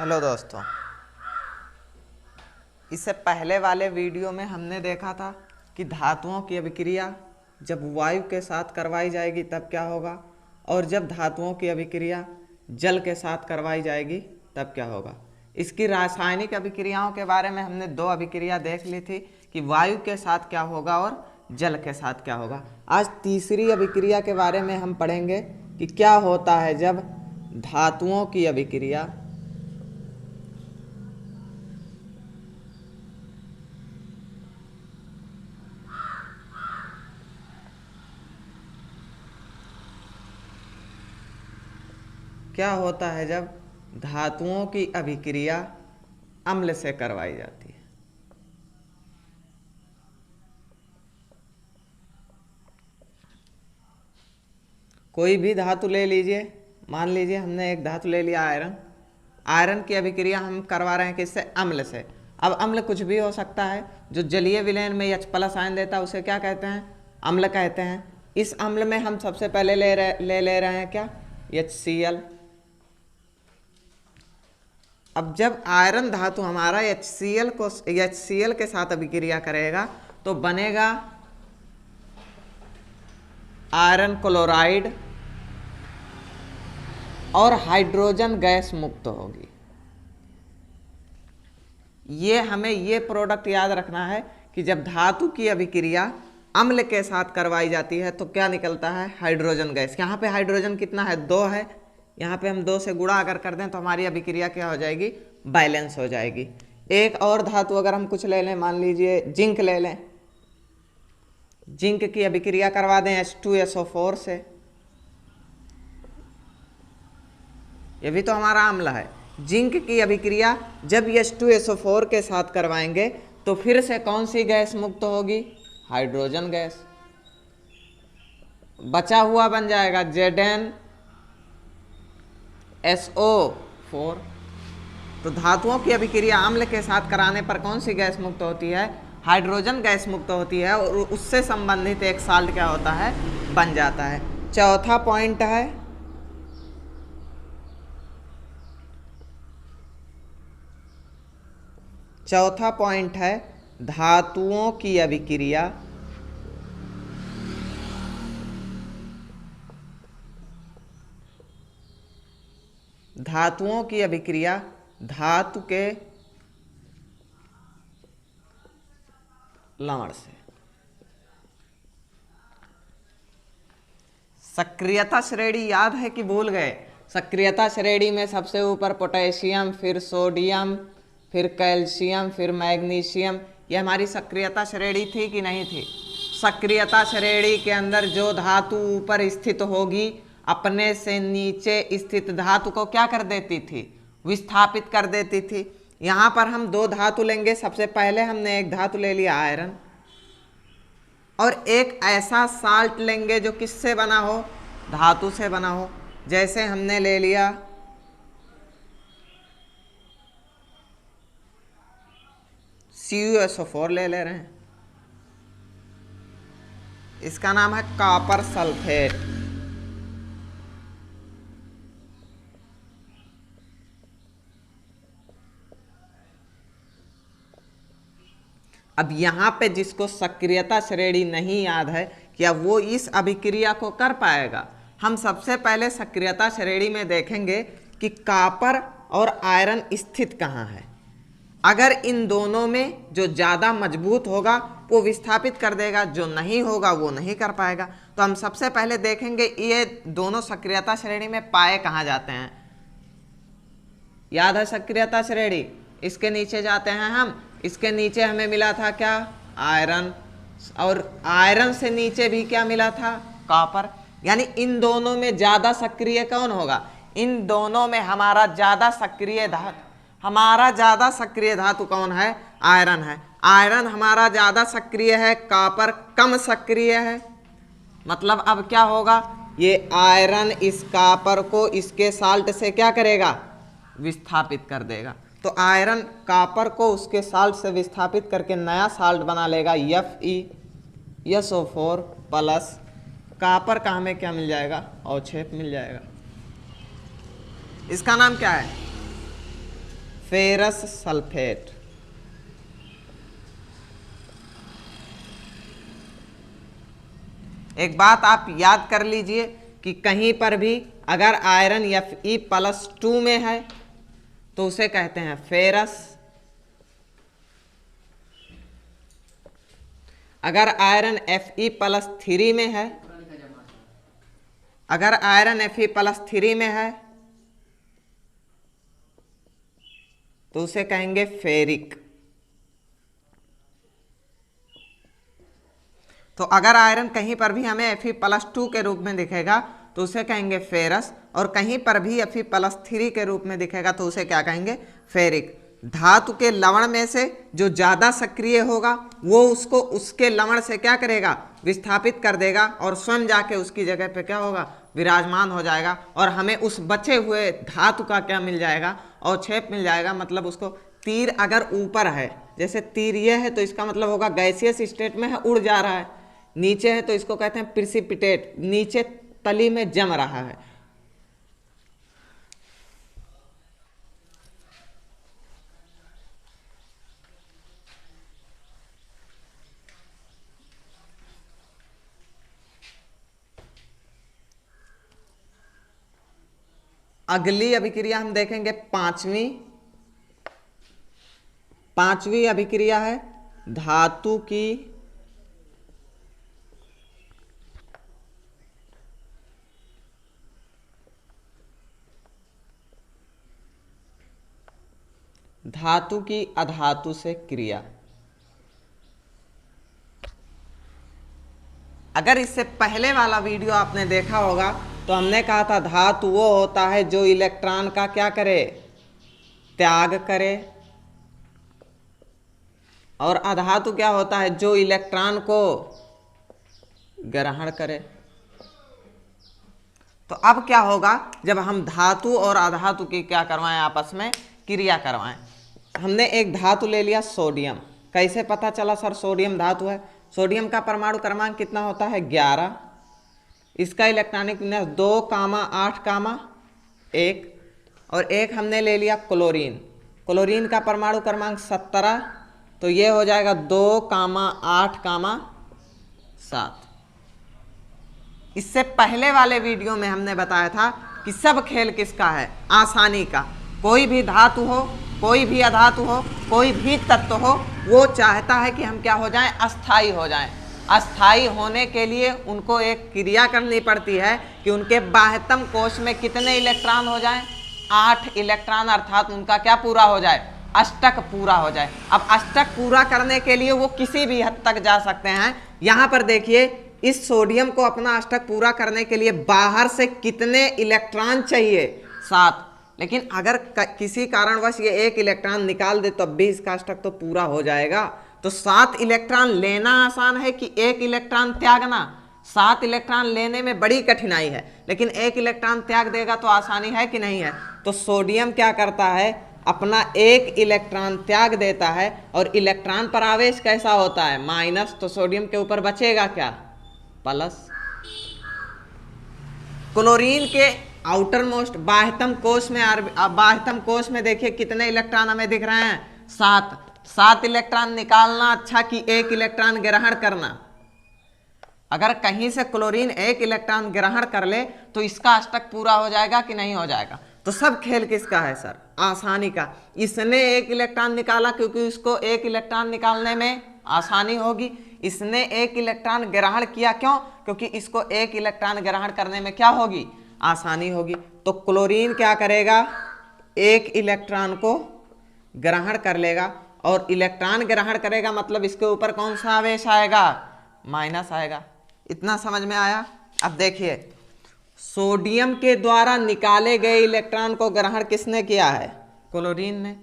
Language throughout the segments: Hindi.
हेलो दोस्तों, इससे पहले वाले वीडियो में हमने देखा था कि धातुओं की अभिक्रिया जब वायु के साथ करवाई जाएगी तब क्या होगा, और जब धातुओं की अभिक्रिया जल के साथ करवाई जाएगी तब क्या होगा। इसकी रासायनिक अभिक्रियाओं के बारे में हमने दो अभिक्रिया देख ली थी कि वायु के साथ क्या होगा और जल के साथ क्या होगा। आज तीसरी अभिक्रिया के बारे में हम पढ़ेंगे कि क्या होता है जब धातुओं की अभिक्रिया क्या होता है जब धातुओं की अभिक्रिया अम्ल से करवाई जाती है। कोई भी धातु ले लीजिए, मान लीजिए हमने एक धातु ले लिया आयरन। आयरन की अभिक्रिया हम करवा रहे हैं किससे? अम्ल से। अब अम्ल कुछ भी हो सकता है। जो जलीय विलयन में H+ आयन देता है उसे क्या कहते हैं? अम्ल कहते हैं। इस अम्ल में हम सबसे पहले ले रहे हैं क्या? HCl। अब जब आयरन धातु हमारा HCl के साथ अभिक्रिया करेगा तो बनेगा आयरन क्लोराइड और हाइड्रोजन गैस मुक्त होगी। हमें ये प्रोडक्ट याद रखना है कि जब धातु की अभिक्रिया अम्ल के साथ करवाई जाती है तो क्या निकलता है? Hydrogen gas. यहाँ पे हाइड्रोजन कितना है? 2 है। यहाँ पे हम 2 से गुणा अगर कर दें तो हमारी अभिक्रिया क्या हो जाएगी? बैलेंस हो जाएगी। एक और धातु अगर हम कुछ ले लें, मान लीजिए जिंक ले लें। जिंक की अभिक्रिया करवा दें H2SO4 से, ये भी तो हमारा अम्ल है। जिंक की अभिक्रिया जब H2SO4 के साथ करवाएंगे तो फिर से कौन सी गैस मुक्त होगी? Hydrogen gas. बचा हुआ बन जाएगा ZnSO4। तो धातुओं की अभिक्रिया अम्ल के साथ कराने पर कौन सी गैस मुक्त होती है? हाइड्रोजन गैस मुक्त होती है, और उससे संबंधित एक साल्ट क्या होता है? बन जाता है। चौथा पॉइंट है धातुओं की अभिक्रिया धातु के लवण से। सक्रियता श्रेणी याद है कि भूल गए? सक्रियता श्रेणी में सबसे ऊपर पोटेशियम, फिर सोडियम, फिर कैल्शियम, फिर मैग्नीशियम। ये हमारी सक्रियता श्रेणी थी कि नहीं थी? सक्रियता श्रेणी के अंदर जो धातु ऊपर स्थित होगी अपने से नीचे स्थित धातु को क्या कर देती थी? विस्थापित कर देती थी। यहाँ पर हम 2 धातु लेंगे। सबसे पहले हमने एक धातु ले लिया आयरन, और एक ऐसा साल्ट लेंगे जो किससे बना हो? धातु से बना हो। जैसे हमने ले लिया CuSO4 ले रहे हैं, इसका नाम है कॉपर सल्फेट। अब यहाँ पे जिसको सक्रियता श्रेणी नहीं याद है, क्या वो इस अभिक्रिया को कर पाएगा? हम सबसे पहले सक्रियता श्रेणी में देखेंगे कि कॉपर और आयरन स्थित कहाँ है। अगर इन दोनों में जो ज़्यादा मजबूत होगा वो विस्थापित कर देगा, जो नहीं होगा वो नहीं कर पाएगा। तो हम सबसे पहले देखेंगे ये दोनों सक्रियता श्रेणी में पाए कहाँ जाते हैं। याद है सक्रियता श्रेणी? इसके नीचे जाते हैं हम। इसके नीचे हमें मिला था क्या? आयरन। और आयरन से नीचे भी क्या मिला था? कॉपर। यानी इन दोनों में ज़्यादा सक्रिय कौन होगा? इन दोनों में हमारा ज़्यादा सक्रिय धातु कौन है? आयरन है। आयरन हमारा ज़्यादा सक्रिय है, कॉपर कम सक्रिय है। मतलब अब क्या होगा? ये आयरन इस कॉपर को इसके साल्ट से क्या करेगा? विस्थापित कर देगा। तो आयरन कॉपर को उसके साल्ट से विस्थापित करके नया साल्ट बना लेगा FeSO4 प्लस। कॉपर का हमें क्या मिल जाएगा? अवक्षेप मिल जाएगा। इसका नाम क्या है? Ferrous sulphate. एक बात आप याद कर लीजिए कि कहीं पर भी अगर आयरन Fe+2 में है तो उसे कहते हैं फेरस, अगर आयरन Fe+3 में है, अगर आयरन Fe+3 में है तो उसे कहेंगे फेरिक। तो अगर आयरन कहीं पर भी हमें Fe+2 के रूप में दिखेगा तो उसे कहेंगे फेरस, और कहीं पर भी Fe+3 के रूप में दिखेगा तो उसे क्या कहेंगे, फेरिक। धातु के लवण में से जो ज्यादा सक्रिय होगा वो उसको उसके लवण से क्या करेगा, विस्थापित कर देगा, और स्वयं जाके उसकी जगह पे क्या होगा, विराजमान हो जाएगा, और हमें उस बचे हुए धातु का क्या मिल जाएगा, अवक्षेप मिल जाएगा। मतलब उसको तीर अगर ऊपर है, जैसे तीर ये है तो इसका मतलब होगा गैसियस स्टेट में है, उड़ जा रहा है, नीचे है तो इसको कहते हैं प्रिसिपिटेट, नीचे तली में जम रहा है। अगली अभिक्रिया हम देखेंगे पांचवी अभिक्रिया है धातु की अधातु से क्रिया। अगर इससे पहले वाला वीडियो आपने देखा होगा तो हमने कहा था धातु वो होता है जो इलेक्ट्रॉन का क्या करे, त्याग करे, और अधातु क्या होता है, जो इलेक्ट्रॉन को ग्रहण करे। तो अब क्या होगा, जब हम धातु और अधातु की क्या करवाएं, आपस में क्रिया करवाएं। हमने एक धातु ले लिया सोडियम, कैसे पता चला सर सोडियम धातु है, सोडियम का परमाणु क्रमांक कितना होता है 11, इसका इलेक्ट्रॉनिक विन्यास 2,8,1, और एक हमने ले लिया क्लोरीन, क्लोरीन का परमाणु क्रमांक 17, तो ये हो जाएगा 2,8,7। इससे पहले वाले वीडियो में हमने बताया था कि सब खेल किसका है, आसानी का। कोई भी धातु हो, कोई भी अधातु हो, कोई भी तत्व हो, वो चाहता है कि हम क्या हो जाएं, अस्थाई हो जाएं। अस्थाई होने के लिए उनको एक क्रिया करनी पड़ती है कि उनके बाह्यतम कोश में कितने इलेक्ट्रॉन हो जाएं, 8 इलेक्ट्रॉन, अर्थात उनका क्या पूरा हो जाए, अष्टक पूरा हो जाए। अब अष्टक पूरा करने के लिए वो किसी भी हद तक जा सकते हैं। यहाँ पर देखिए, इस सोडियम को अपना अष्टक पूरा करने के लिए बाहर से कितने इलेक्ट्रॉन चाहिए, 7। लेकिन अगर किसी कारणवश ये 1 इलेक्ट्रॉन निकाल दे तब भी इसका अष्टक तो पूरा हो जाएगा। तो 7 इलेक्ट्रॉन लेना आसान है कि 1 इलेक्ट्रॉन त्यागना, 7 इलेक्ट्रॉन लेने में बड़ी कठिनाई है, लेकिन 1 इलेक्ट्रॉन त्याग देगा तो आसानी है कि नहीं है। तो सोडियम क्या करता है, अपना 1 इलेक्ट्रॉन त्याग देता है, और इलेक्ट्रॉन पर आवेश कैसा होता है, माइनस, तो सोडियम के ऊपर बचेगा क्या, प्लस। क्लोरीन के आउटर मोस्ट बाह्यतम कोश में देखिए कितने इलेक्ट्रॉन हमें दिख रहे हैं, 7 इलेक्ट्रॉन निकालना अच्छा कि 1 इलेक्ट्रॉन ग्रहण करना। अगर कहीं से क्लोरीन 1 इलेक्ट्रॉन ग्रहण कर ले तो इसका अष्टक पूरा हो जाएगा कि नहीं हो जाएगा। तो सब खेल किसका है सर, आसानी का। इसने 1 इलेक्ट्रॉन निकाला क्योंकि उसको 1 इलेक्ट्रॉन निकालने में आसानी होगी, इसने 1 इलेक्ट्रॉन ग्रहण किया क्यों, क्योंकि इसको 1 इलेक्ट्रॉन ग्रहण करने में क्या होगी, आसानी होगी। तो क्लोरीन क्या करेगा, 1 इलेक्ट्रॉन को ग्रहण कर लेगा, और इलेक्ट्रॉन ग्रहण करेगा मतलब इसके ऊपर कौन सा आवेश आएगा, माइनस आएगा। इतना समझ में आया। अब देखिए, सोडियम के द्वारा निकाले गए इलेक्ट्रॉन को ग्रहण किसने किया है, क्लोरीन ने,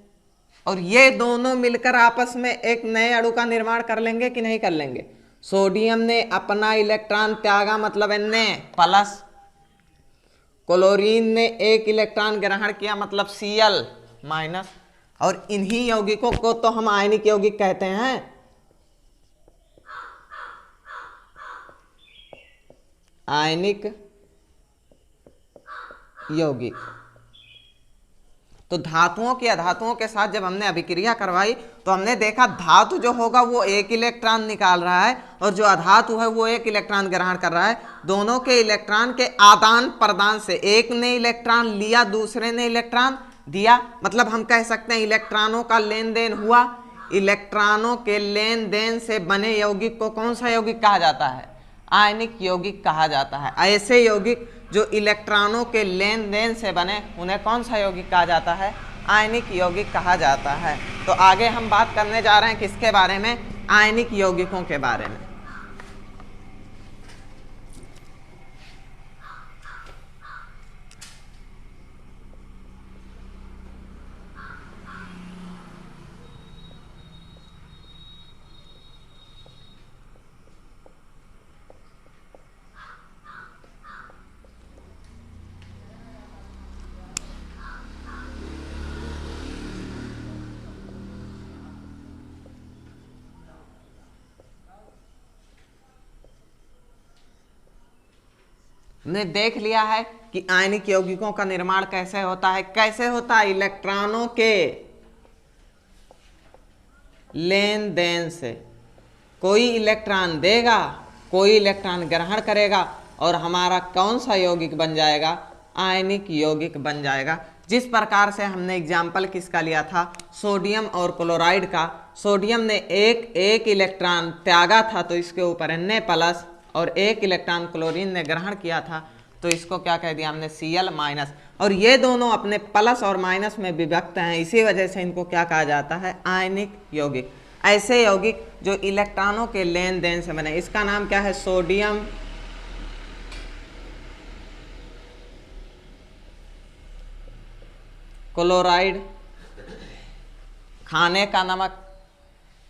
और ये दोनों मिलकर आपस में एक नए अणु का निर्माण कर लेंगे कि नहीं कर लेंगे। सोडियम ने अपना इलेक्ट्रॉन त्यागा मतलब Na प्लस, क्लोरीन ने 1 इलेक्ट्रॉन ग्रहण किया मतलब Cl माइनस, और इन्हीं यौगिकों को तो हम आयनिक यौगिक कहते हैं। आयनिक यौगिक। तो धातुओं की अधातुओं के साथ जब हमने अभिक्रिया करवाई तो हमने देखा धातु जो होगा वो एक इलेक्ट्रॉन निकाल रहा है और जो अधातु है वो एक इलेक्ट्रॉन ग्रहण कर रहा है। दोनों के इलेक्ट्रॉन के आदान प्रदान से एक ने इलेक्ट्रॉन लिया, दूसरे ने इलेक्ट्रॉन दिया, मतलब हम कह सकते हैं इलेक्ट्रॉनों का लेन देन हुआ। इलेक्ट्रॉनों के लेन देन से बने यौगिक को कौन सा यौगिक कहा जाता है? आयनिक यौगिक कहा जाता है। ऐसे यौगिक जो इलेक्ट्रॉनों के लेन देन से बने उन्हें कौन सा यौगिक कहा जाता है? आयनिक यौगिक कहा जाता है। तो आगे हम बात करने जा रहे हैं किसके बारे में? आयनिक यौगिकों के बारे में। हमने देख लिया है कि आयनिक यौगिकों का निर्माण कैसे होता है। कैसे होता है? इलेक्ट्रॉनों के लेन देन से। कोई इलेक्ट्रॉन देगा, कोई इलेक्ट्रॉन ग्रहण करेगा और हमारा कौन सा यौगिक बन जाएगा? आयनिक यौगिक बन जाएगा। जिस प्रकार से हमने एग्जाम्पल किसका लिया था? सोडियम और क्लोराइड का। सोडियम ने एक इलेक्ट्रॉन त्यागा था तो इसके ऊपर Na+ और एक इलेक्ट्रॉन क्लोरीन ने ग्रहण किया था तो इसको क्या कह दिया हमने? Cl-। और ये दोनों अपने प्लस और माइनस में विभक्त हैं, इसी वजह से इनको क्या कहा जाता है? आयनिक यौगिक। ऐसे यौगिक जो इलेक्ट्रॉनों के लेन देन से बने, इसका नाम क्या है? सोडियम क्लोराइड, खाने का नमक।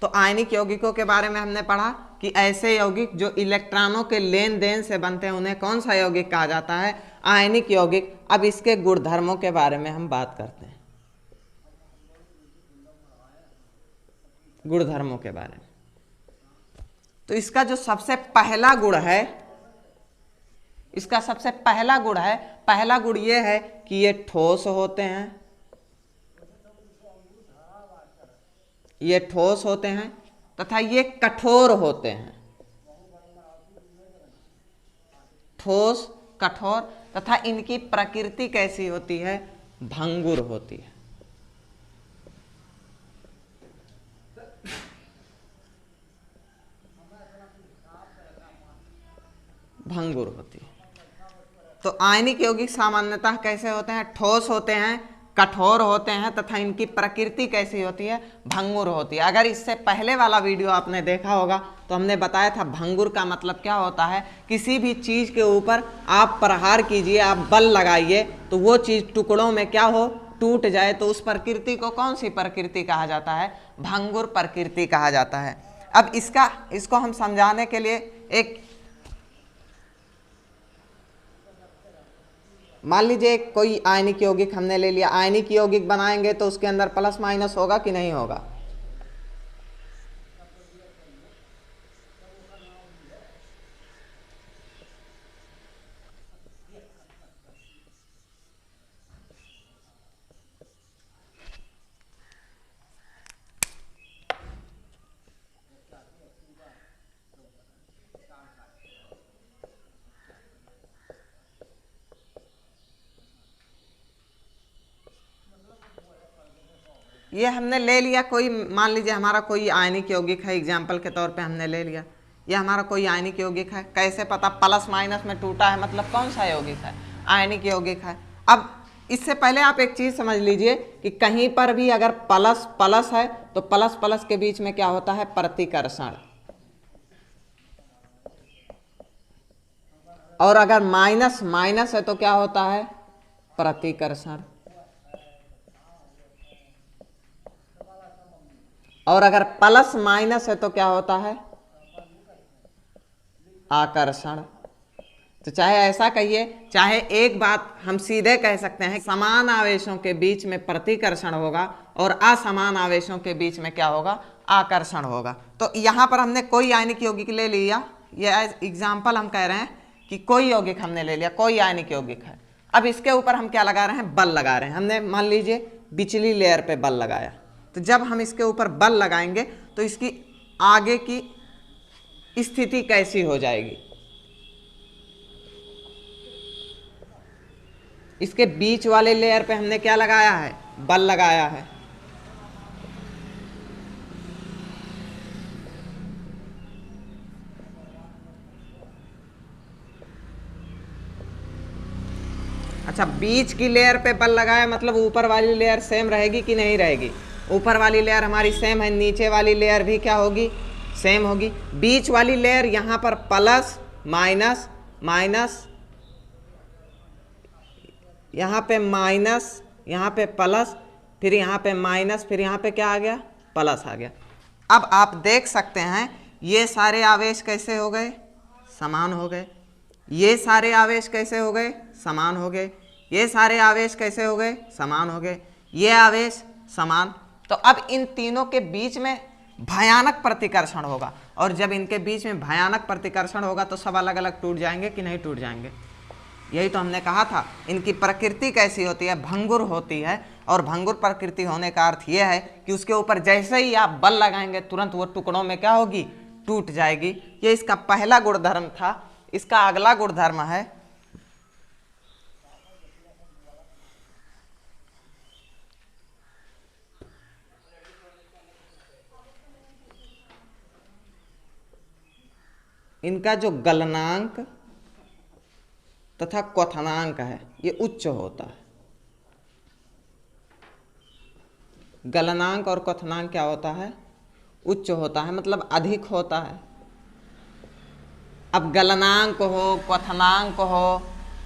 तो आयनिक यौगिकों के बारे में हमने पढ़ा कि ऐसे यौगिक जो इलेक्ट्रॉनों के लेन देन से बनते हैं उन्हें कौन सा यौगिक कहा जाता है? आयनिक यौगिक। अब इसके गुणधर्मों के बारे में हम बात करते हैं, गुणधर्मों के बारे में। तो इसका जो सबसे पहला गुण है, इसका सबसे पहला गुण है, पहला गुण ये है कि ये ठोस होते हैं, ये ठोस होते हैं तथा ये कठोर होते हैं। ठोस, कठोर तथा इनकी प्रकृति कैसी होती है? भंगुर होती है। भंगुर होती है। तो आयनिक यौगिक सामान्यतः कैसे होते हैं? ठोस होते हैं, कठोर होते हैं तथा इनकी प्रकृति कैसी होती है? भंगुर होती है। अगर इससे पहले वाला वीडियो आपने देखा होगा तो हमने बताया था भंगुर का मतलब क्या होता है। किसी भी चीज़ के ऊपर आप प्रहार कीजिए, आप बल लगाइए तो वो चीज़ टुकड़ों में क्या हो? टूट जाए। तो उस प्रकृति को कौन सी प्रकृति कहा जाता है? भंगुर प्रकृति कहा जाता है। अब इसको हम समझाने के लिए एक, मान लीजिए कोई आयनिक यौगिक हमने ले लिया। आयनिक यौगिक बनाएंगे तो उसके अंदर प्लस माइनस होगा कि नहीं होगा? ये हमने ले लिया कोई, मान लीजिए हमारा कोई आयनिक यौगिक है, एग्जाम्पल के तौर पे हमने ले लिया ये हमारा कोई आयनिक यौगिक है। कैसे पता? प्लस माइनस में टूटा है, मतलब कौन सा यौगिक है? आयनिक यौगिक है। अब इससे पहले आप एक चीज समझ लीजिए कि कहीं पर भी अगर प्लस प्लस है तो प्लस प्लस के बीच में क्या होता है? प्रतिकर्षण। और अगर माइनस माइनस है तो क्या होता है? प्रतिकर्षण। और अगर प्लस माइनस है तो क्या होता है? आकर्षण। तो चाहे ऐसा कहिए, चाहे एक बात हम सीधे कह सकते हैं, समान आवेशों के बीच में प्रतिकर्षण होगा और असमान आवेशों के बीच में क्या होगा? आकर्षण होगा। तो यहां पर हमने कोई आयनिक यौगिक ले लिया, ये एग्जाम्पल हम कह रहे हैं कि कोई यौगिक हमने ले लिया, कोई आयनिक यौगिक है। अब इसके ऊपर हम क्या लगा रहे हैं? बल लगा रहे हैं। हमने मान लीजिए बिचली लेयर पे बल लगाया। तो जब हम इसके ऊपर बल लगाएंगे तो इसकी आगे की स्थिति कैसी हो जाएगी। इसके बीच वाले लेयर पे हमने क्या लगाया है, बल लगाया है। अच्छा, बीच की लेयर पे बल लगाया मतलब ऊपर वाली लेयर सेम रहेगी कि नहीं रहेगी। ऊपर वाली लेयर हमारी सेम है, नीचे वाली लेयर भी क्या होगी, सेम होगी। बीच वाली लेयर यहाँ पर प्लस माइनस माइनस, यहाँ पे माइनस, यहाँ पे प्लस, फिर यहाँ पे माइनस, फिर यहाँ पे क्या आ गया, प्लस आ गया। अब आप देख सकते हैं ये सारे आवेश कैसे हो गए, समान हो गए। ये सारे आवेश कैसे हो गए, समान हो गए। ये सारे आवेश कैसे हो गए, समान हो गए। ये आवेश समान। तो अब इन तीनों के बीच में भयानक प्रतिकर्षण होगा, और जब इनके बीच में भयानक प्रतिकर्षण होगा तो सब अलग अलग टूट जाएंगे कि नहीं टूट जाएंगे। यही तो हमने कहा था। इनकी प्रकृति कैसी होती है, भंगुर होती है। और भंगुर प्रकृति होने का अर्थ यह है कि उसके ऊपर जैसे ही आप बल लगाएंगे तुरंत वो टुकड़ों में क्या होगी, टूट जाएगी। ये इसका पहला गुणधर्म था। इसका अगला गुणधर्म है इनका जो गलनांक तथा क्वथनांक है ये उच्च होता है। गलनांक और क्वथनांक क्या होता है, उच्च होता है, मतलब अधिक होता है। अब गलनांक हो, क्वथनांक हो,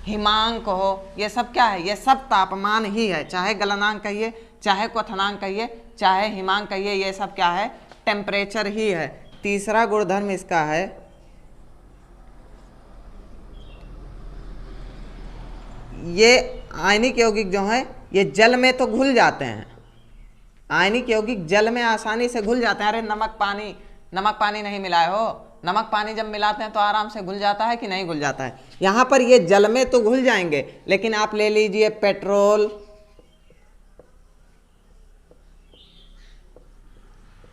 हिमांक हो, ये सब क्या है, ये सब तापमान ही है। चाहे गलनांक कहिए, चाहे क्वथनांक कहिए, चाहे हिमांक कहिए, ये सब क्या है, टेम्परेचर ही है। तीसरा गुणधर्म इसका है ये आयनिक यौगिक जो है ये जल में तो घुल जाते हैं। आयनिक यौगिक जल में आसानी से घुल जाते हैं। अरे नमक पानी नहीं मिलाए हो, नमक पानी जब मिलाते हैं तो आराम से घुल जाता है कि नहीं घुल जाता है। यहां पर ये जल में तो घुल जाएंगे, लेकिन आप ले लीजिए पेट्रोल,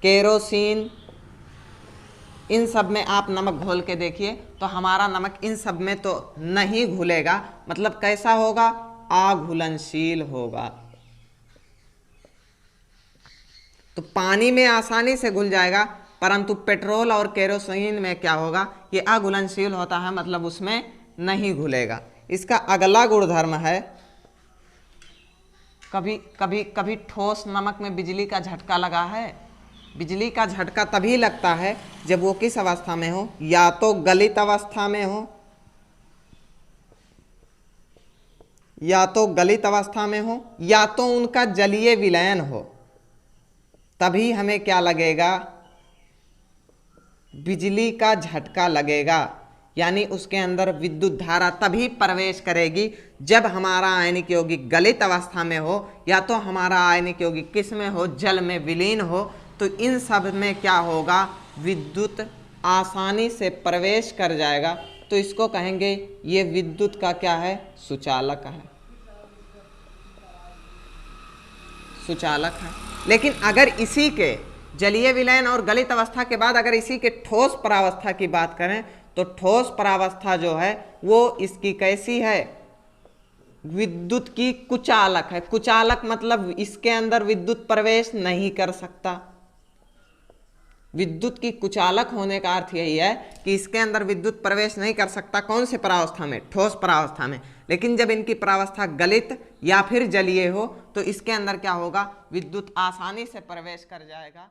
केरोसिन, इन सब में आप नमक घोल के देखिए तो हमारा नमक इन सब में तो नहीं घुलेगा। मतलब कैसा होगा, अघुलनशील होगा। तो पानी में आसानी से घुल जाएगा, परंतु पेट्रोल और केरोसिन में क्या होगा, ये अघुलनशील होता है, मतलब उसमें नहीं घुलेगा। इसका अगला गुणधर्म है, कभी कभी कभी ठोस नमक में बिजली का झटका लगा है। बिजली का झटका तभी लगता है जब वो किस अवस्था में हो, या तो गलित अवस्था में हो, या तो गलित अवस्था में हो, या तो उनका जलीय विलयन हो। तभी हमें क्या लगेगा, बिजली का झटका लगेगा। यानी उसके अंदर विद्युत धारा तभी प्रवेश करेगी जब हमारा आयनिक यौगिक गलित अवस्था में हो, या तो हमारा आयनिक यौगिक किस में हो, जल में विलीन हो। तो इन सब में क्या होगा, विद्युत आसानी से प्रवेश कर जाएगा। तो इसको कहेंगे ये विद्युत का क्या है, सुचालक है, सुचालक है। लेकिन अगर इसी के जलीय विलयन और गलित अवस्था के बाद अगर इसी के ठोस परावस्था की बात करें तो ठोस परावस्था जो है वो इसकी कैसी है, विद्युत की कुचालक है। कुचालक मतलब इसके अंदर विद्युत प्रवेश नहीं कर सकता। विद्युत की कुचालक होने का अर्थ यही है कि इसके अंदर विद्युत प्रवेश नहीं कर सकता। कौन से परावस्था में, ठोस परावस्था में। लेकिन जब इनकी परावस्था गलित या फिर जलीय हो तो इसके अंदर क्या होगा, विद्युत आसानी से प्रवेश कर जाएगा।